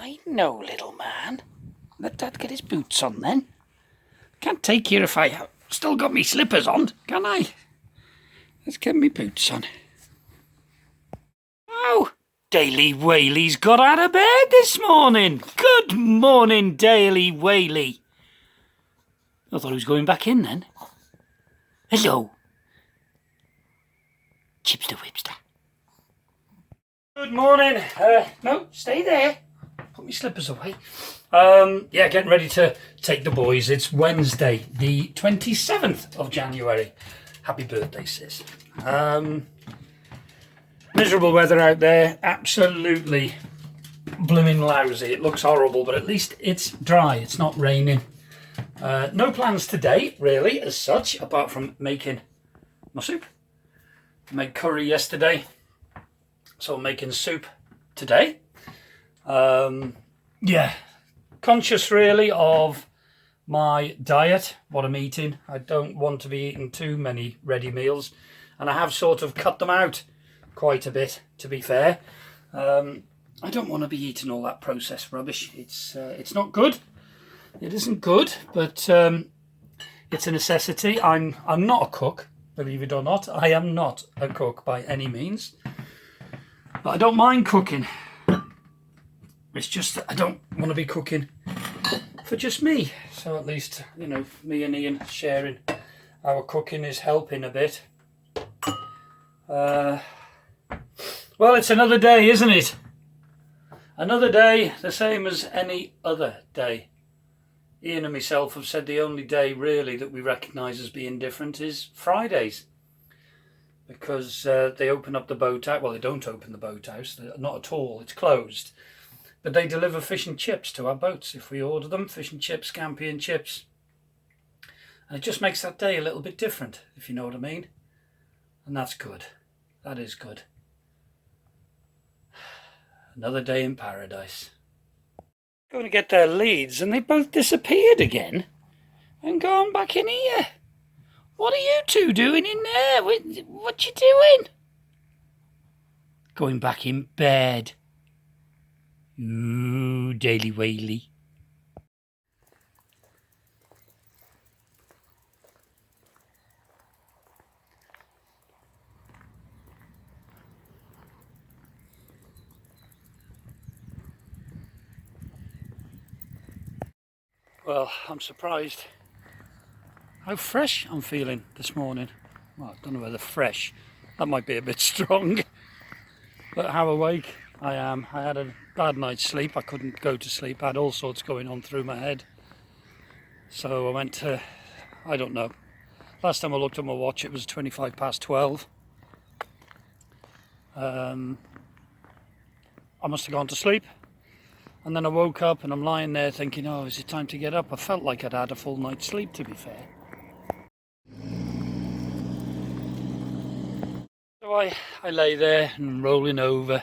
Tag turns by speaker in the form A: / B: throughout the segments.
A: I know, little man. Let Dad get his boots on then. Can't take you if I have still got me slippers on, can I? Let's get me boots on. Oh, Daily Whaley's got out of bed this morning. Good morning, Daily Whaley. I thought he was going back in then. Hello, Chipster Whipster. Good morning. No, stay there. Put my slippers away. Yeah, getting ready to take the boys. It's Wednesday, the 27th of January. Happy birthday, sis. Miserable weather out there. Absolutely blooming lousy. It looks horrible, but at least it's dry. It's not raining. No plans today, really, as such, apart from making my soup. I made curry yesterday, so I'm making soup today. Yeah, conscious really of my diet, what I'm eating. I don't want to be eating too many ready meals, and I have sort of cut them out quite a bit, to be fair. I don't want to be eating all that processed rubbish. It's not good. It isn't good, but it's a necessity. I'm not a cook, believe it or not. I am not a cook by any means, but I don't mind cooking. It's just that I don't want to be cooking for just me. So at least, you know, me and Ian sharing our cooking is helping a bit. Well, it's another day, isn't it? Another day, the same as any other day. Ian and myself have said the only day really that we recognise as being different is Fridays. Because they open up the boathouse. Well, they don't open the boathouse, not at all, it's closed. But they deliver fish and chips to our boats if we order them. Fish and chips, scampi and chips. And it just makes that day a little bit different, if you know what I mean. And that's good. That is good. Another day in paradise. Going to get their leads and they both disappeared again and gone back in here. What are you two doing in there? What you doing? Going back in bed. Ooh, Daily Whaley. Well, I'm surprised how fresh I'm feeling this morning. Well, I don't know whether fresh, that might be a bit strong, but how awake I am. I had a bad night's sleep. I couldn't go to sleep. I had all sorts going on through my head. So I went to, I don't know. Last time I looked at my watch, it was 12:25. I must have gone to sleep. And then I woke up and I'm lying there thinking, oh, is it time to get up? I felt like I'd had a full night's sleep, to be fair. So I lay there and rolling over,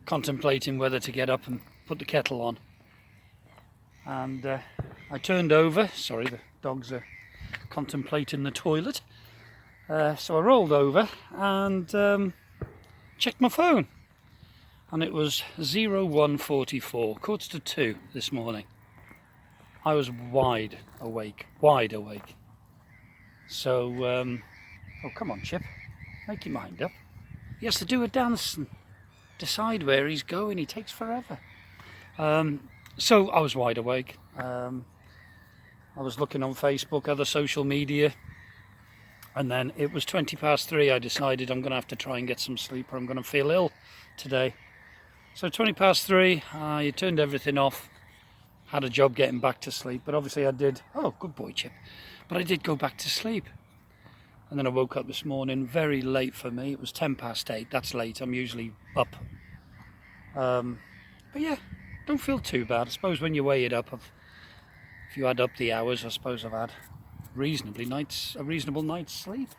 A: contemplating whether to get up and put the kettle on. And I turned over. Sorry, the dogs are contemplating the toilet. So I rolled over and checked my phone. And it was 01:44, 1:45 this morning. I was wide awake. So, oh, come on, Chip. Make your mind up. He has to do a dance and decide where he's going. He takes forever. So I was wide awake. I was looking on Facebook, other social media. And then it was 3:20. I decided I'm going to have to try and get some sleep or I'm going to feel ill today. So 3:20, I turned everything off, had a job getting back to sleep, but obviously I did, oh, good boy, Chip, but I did go back to sleep. And then I woke up this morning, very late for me, it was 8:10, that's late, I'm usually up. But yeah, don't feel too bad. I suppose when you weigh it up, if you add up the hours, I suppose I've had a reasonable night's sleep.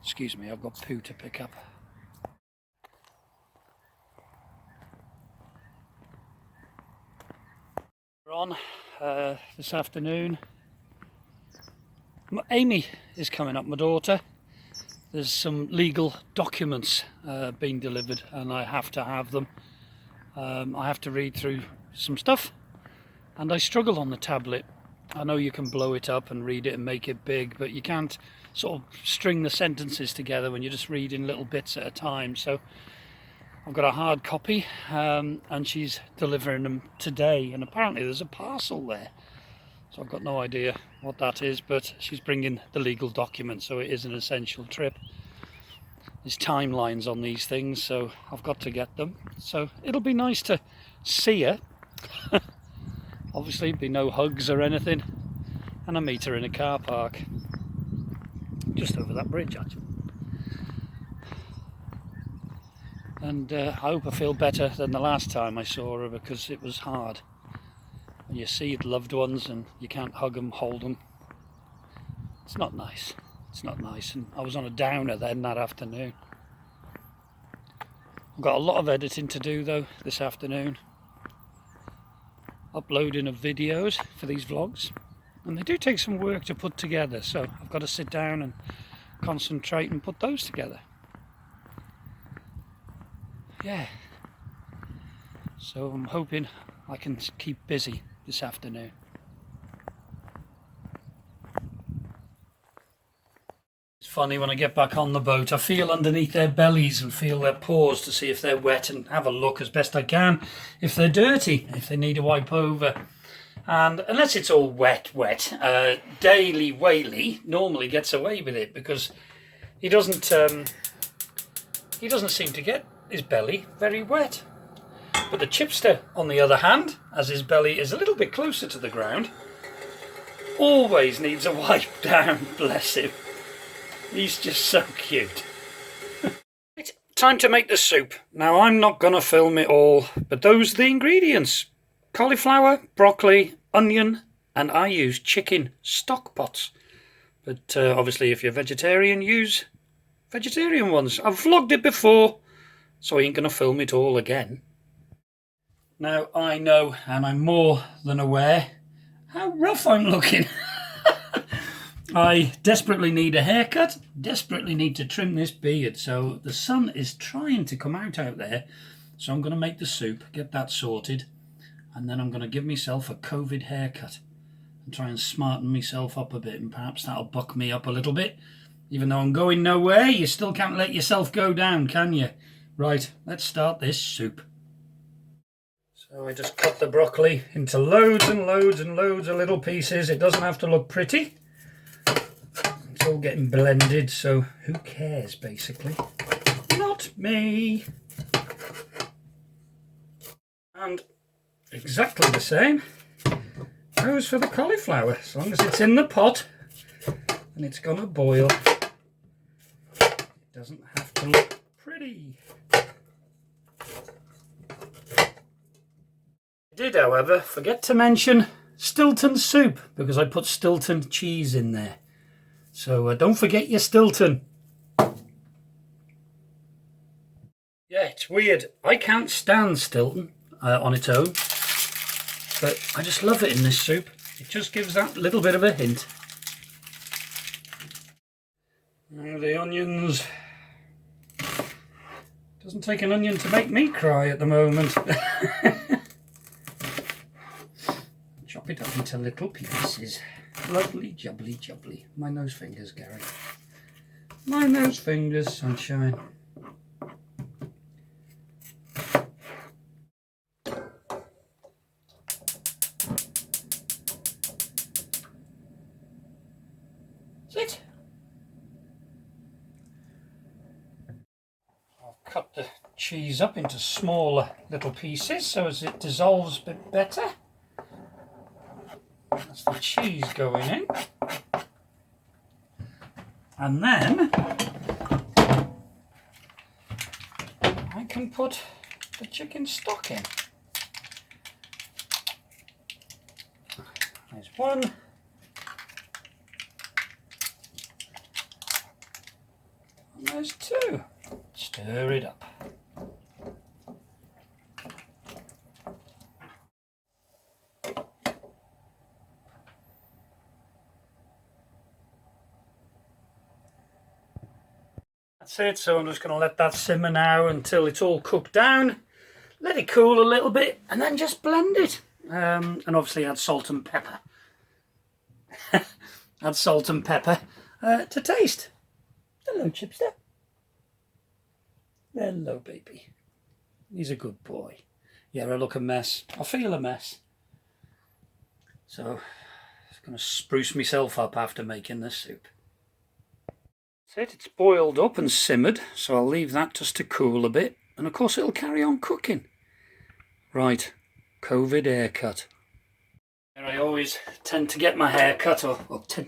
A: Excuse me, I've got poo to pick up. On this afternoon, Amy is coming up, my daughter. There's some legal documents being delivered and I have to have them. I have to read through some stuff, and I struggle on the tablet. I know you can blow it up and read it and make it big, but you can't sort of string the sentences together when you're just reading little bits at a time. So I've got a hard copy, and she's delivering them today, and apparently there's a parcel there. So I've got no idea what that is, but she's bringing the legal documents, so it is an essential trip. There's timelines on these things, so I've got to get them. So it'll be nice to see her. Obviously, be no hugs or anything. And I meet her in a car park. Just over that bridge, actually. And I hope I feel better than the last time I saw her, because it was hard. When you see loved ones and you can't hug them, hold them. It's not nice. It's not nice. And I was on a downer then that afternoon. I've got a lot of editing to do though this afternoon. Uploading of videos for these vlogs. And they do take some work to put together, so I've got to sit down and concentrate and put those together. Yeah. So I'm hoping I can keep busy this afternoon. It's funny, when I get back on the boat, I feel underneath their bellies and feel their paws to see if they're wet, and have a look as best I can if they're dirty, if they need a wipe over. And unless it's all wet, Daily Whaley normally gets away with it, because he doesn't seem to get his belly very wet. But the chipster, on the other hand, as his belly is a little bit closer to the ground, always needs a wipe down, bless him. He's just so cute. It's time to make the soup. Now, I'm not going to film it all, but those are the ingredients. Cauliflower, broccoli, onion, and I use chicken stock pots. But obviously, if you're vegetarian, use vegetarian ones. I've vlogged it before, so I ain't going to film it all again. Now, I know, and I'm more than aware, how rough I'm looking. I desperately need a haircut, desperately need to trim this beard, so the sun is trying to come out there. So I'm going to make the soup, get that sorted, and then I'm going to give myself a COVID haircut and try and smarten myself up a bit, and perhaps that'll buck me up a little bit. Even though I'm going nowhere, you still can't let yourself go down, can you? Right, let's start this soup. So I just cut the broccoli into loads and loads and loads of little pieces. It doesn't have to look pretty. It's all getting blended, so who cares, basically? Not me. And exactly the same goes for the cauliflower. As long as it's in the pot and it's gonna boil, it doesn't have to look pretty. I did, however, forget to mention Stilton soup, because I put Stilton cheese in there. So don't forget your Stilton. Yeah, it's weird. I can't stand Stilton on its own, but I just love it in this soup. It just gives that little bit of a hint. Now the onions. Doesn't take an onion to make me cry at the moment. Chop it up into little pieces. Lovely, jubbly, jubbly. Mind those fingers, Gary. Mind those fingers, sunshine. That's it. I'll cut the cheese up into smaller little pieces so as it dissolves a bit better. That's the cheese going in. And then I can put the chicken stock in. There's one. And there's two. Stir it up. That's it, so I'm just going to let that simmer now until it's all cooked down. let it cool a little bit, and then just blend it. And obviously add salt and pepper. Add salt and pepper to taste. Hello, Chipster. Hello, baby. He's a good boy. Yeah, I look a mess. I feel a mess. So, I'm going to spruce myself up after making this soup. That's it. It's boiled up and simmered, so I'll leave that just to cool a bit. And of course it'll carry on cooking. Right, COVID haircut. I always tend to get my hair cut, I tend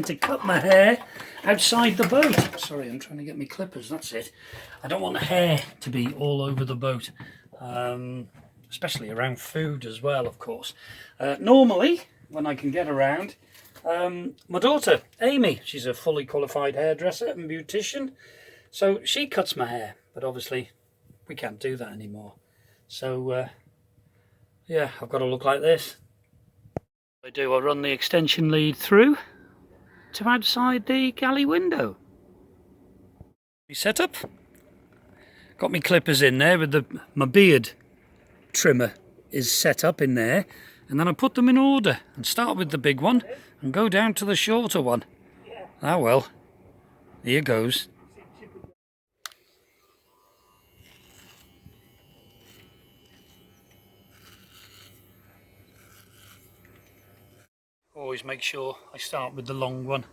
A: to cut my hair outside the boat. Sorry, I'm trying to get my clippers, that's it. I don't want the hair to be all over the boat, especially around food as well, of course. Normally, when I can get around, my daughter, Amy, she's a fully qualified hairdresser and beautician, so she cuts my hair, but obviously we can't do that anymore. So, yeah, I've got to look like this. I run the extension lead through to outside the galley window. My setup. Got my clippers in there with my beard trimmer is set up in there, and then I put them in order and start with the big one and go down to the shorter one. Ah well, here goes. Always make sure I start with the long one.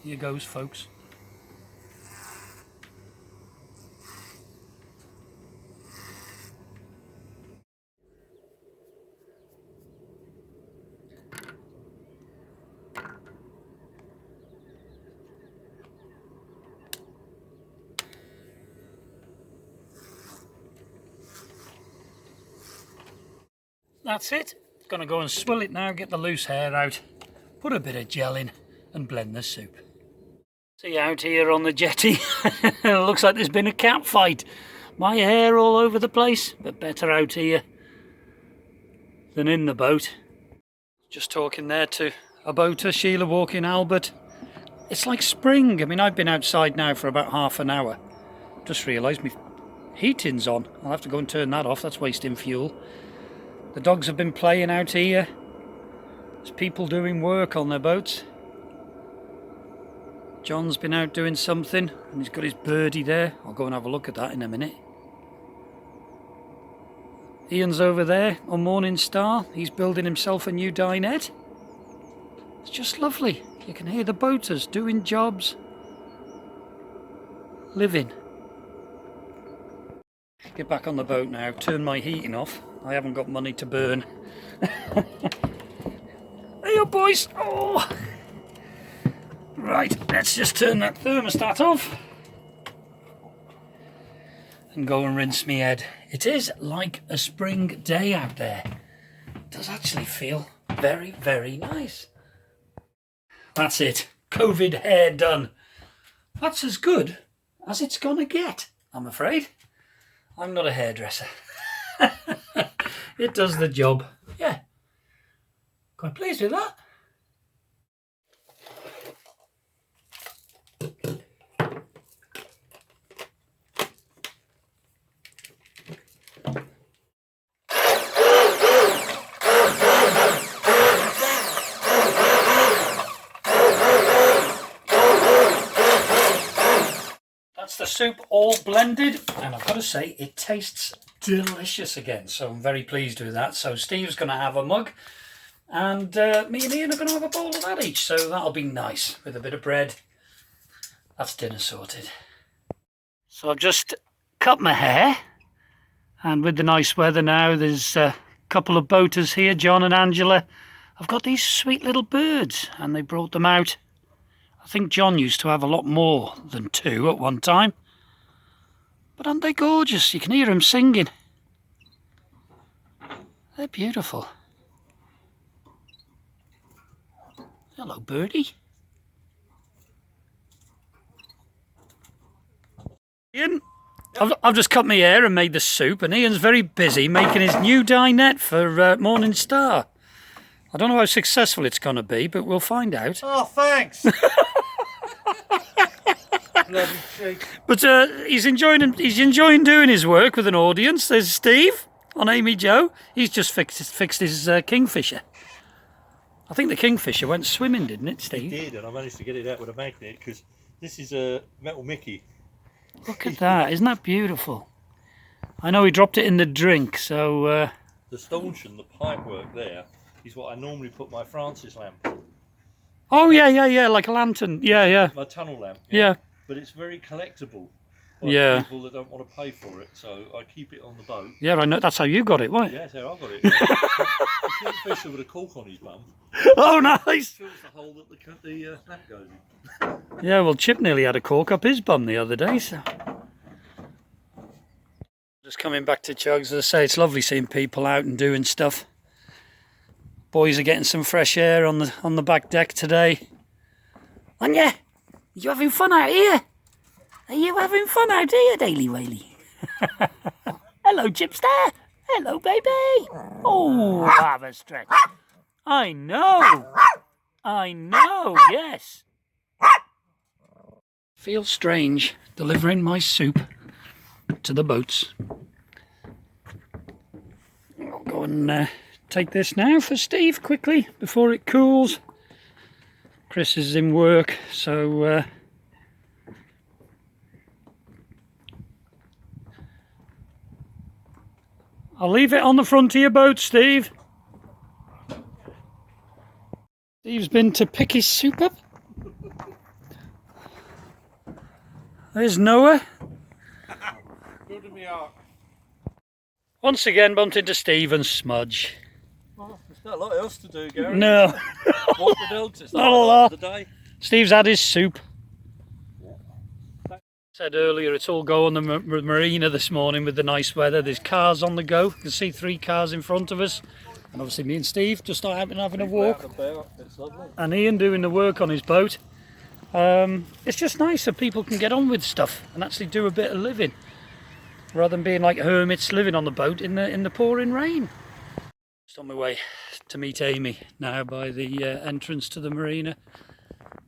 A: Here goes, folks. That's it. Gonna go and swill it now, get the loose hair out, put a bit of gel in and blend the soup. See out here on the jetty, it looks like there's been a cat fight. My hair all over the place, but better out here than in the boat. Just talking there to a boater, Sheila Walking Albert. It's like spring. I mean, I've been outside now for about half an hour. Just realised my heating's on. I'll have to go and turn that off, that's wasting fuel. The dogs have been playing out here. There's people doing work on their boats. John's been out doing something and he's got his birdie there. I'll go and have a look at that in a minute. Ian's over there on Morning Star. He's building himself a new dinette. It's just lovely. You can hear the boaters doing jobs. Living. Get back on the boat now, turn my heating off. I haven't got money to burn. Hey up, boys! Oh! Right, let's just turn that thermostat off and go and rinse me head. It is like a spring day out there. It does actually feel very, very nice. That's it. COVID hair done. That's as good as it's gonna get, I'm afraid. I'm not a hairdresser. It does the job. Yeah. Quite pleased with that. That's the soup all blended, and I've got to say it tastes delicious again, so I'm very pleased with that. So Steve's going to have a mug, and me and Ian are going to have a bowl of that each, so that'll be nice with a bit of bread. That's dinner sorted. So I've just cut my hair, and with the nice weather now, there's a couple of boaters here, John and Angela. I've got these sweet little birds, and they brought them out. I think John used to have a lot more than 2 at one time. But aren't they gorgeous? You can hear them singing. They're beautiful. Hello, birdie. Ian, I've just cut my hair and made the soup, and Ian's very busy making his new dinette for Morning Star. I don't know how successful it's going to be, but we'll find out.
B: Oh, thanks. bloody cheek.
A: But he's enjoying doing his work with an audience. There's Steve on Amy Joe. He's just fixed his kingfisher. I think the kingfisher went swimming, didn't it, Steve?
B: It did, and I managed to get it out with a magnet because this is a metal Mickey.
A: Look at that! Isn't that beautiful? I know he dropped it in the drink, so.
B: The stanchion, the pipe work there, is what I normally put my Francis lamp on.
A: Oh yeah, like a lantern. Yeah.
B: My tunnel lamp.
A: Yeah.
B: But it's very collectible.
A: Yeah.
B: People that don't want to pay for it, so I keep it on the boat.
A: Yeah, I know. That's how you got it, wasn't it?
B: Yeah, that's how I got it. A kingfisher with a cork on his bum.
A: Oh, nice.
B: Fills the hole that the lamp goes in.
A: Yeah, well, Chip nearly had a cork up his bum the other day, so. Just coming back to Chugs, as I say, it's lovely seeing people out and doing stuff. Boys are getting some fresh air on the back deck today. Aren't you? You having fun out here? Are you having fun out here, Daily Whaley? Hello, Chipster. Hello, baby. Oh, have a stretch. I know. Yes. Feels strange delivering my soup to the boats. I'll go and take this now for Steve quickly before it cools. Chris is in work, so I'll leave it on the front of your boat, Steve. Steve's been to pick his soup up. There's Noah.
B: Go to me ark.
A: Once again bumped into Steve and Smudge.
B: Oh, there's not a lot else to do, Gary.
A: No.
B: Walk the dogs. It's
A: Not a lot.
B: The day.
A: Steve's had his soup. Said earlier, it's all go on the marina this morning with the nice weather. There's cars on the go. You can see 3 cars in front of us. And obviously me and Steve just out and having a walk.
B: It's lovely.
A: And Ian doing the work on his boat. It's just nice that people can get on with stuff and actually do a bit of living, rather than being like hermits living on the boat in the pouring rain. Just on my way to meet Amy now by the entrance to the marina.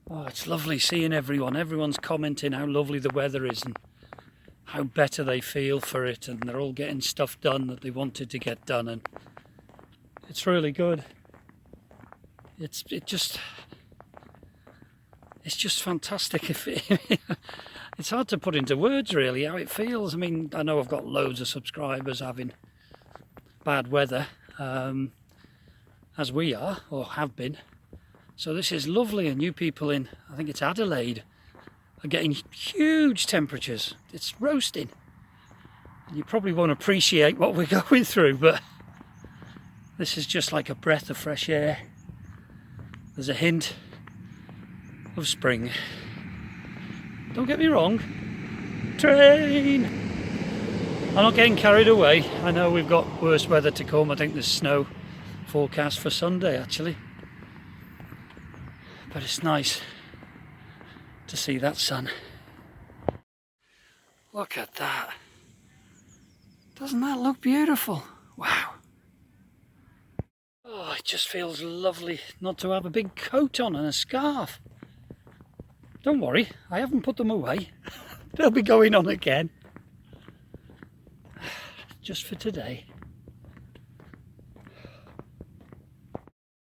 A: Oh, it's lovely seeing everyone. Everyone's commenting how lovely the weather is and how better they feel for it, and they're all getting stuff done that they wanted to get done, and it's really good. It's just fantastic. It's hard to put into words really how it feels. I mean, I know I've got loads of subscribers having bad weather, as we are or have been. So this is lovely, and you people in, I think it's Adelaide, are getting huge temperatures. It's roasting. And you probably won't appreciate what we're going through, but this is just like a breath of fresh air. There's a hint of spring. Don't get me wrong. Train! I'm not getting carried away. I know we've got worse weather to come. I think there's snow forecast for Sunday actually. But it's nice to see that sun. Look at that. Doesn't that look beautiful? Wow. Oh, it just feels lovely not to have a big coat on and a scarf. Don't worry, I haven't put them away. They'll be going on again. Just for today.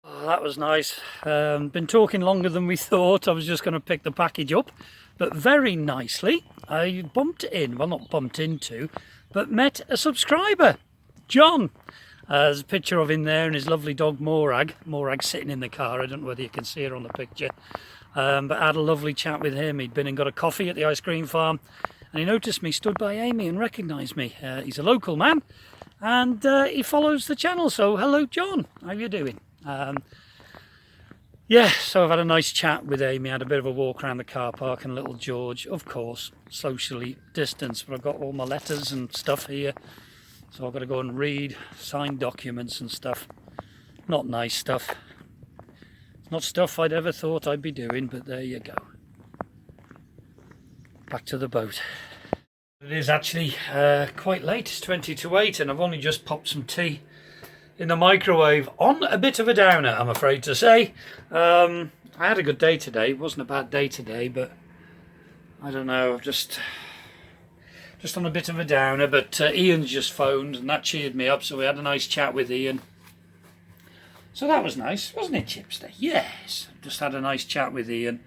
A: Oh, that was nice. Been talking longer than we thought. I was just going to pick the package up, but very nicely I bumped in, well not bumped into, but met a subscriber, John. There's a picture of him there and his lovely dog Morag. Morag's sitting in the car. I don't know whether you can see her on the picture. But I had a lovely chat with him. He'd been and got a coffee at the ice cream farm, and he noticed me stood by Amy and recognised me. He's a local man, and he follows the channel. So hello John, how you doing? Yeah, so I've had a nice chat with Amy. I had a bit of a walk around the car park, and little George, of course, socially distanced, but I've got all my letters and stuff here, so I've got to go and read, sign documents and stuff. Not nice stuff. Not stuff I'd ever thought I'd be doing, but there you go. Back to the boat. It is actually quite late, it's 20 to 8, and I've only just popped some tea in the microwave on a bit of a downer, I'm afraid to say. I had a good day today. It wasn't a bad day today, but I don't know, just on a bit of a downer, but Ian's just phoned and that cheered me up, so we had a nice chat with Ian. So that was nice, wasn't it, Chipster? Yes, just had a nice chat with Ian.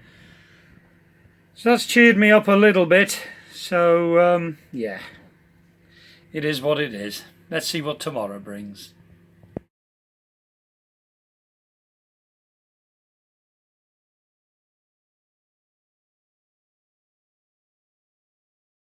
A: So that's cheered me up a little bit. So, yeah, it is what it is. Let's see what tomorrow brings.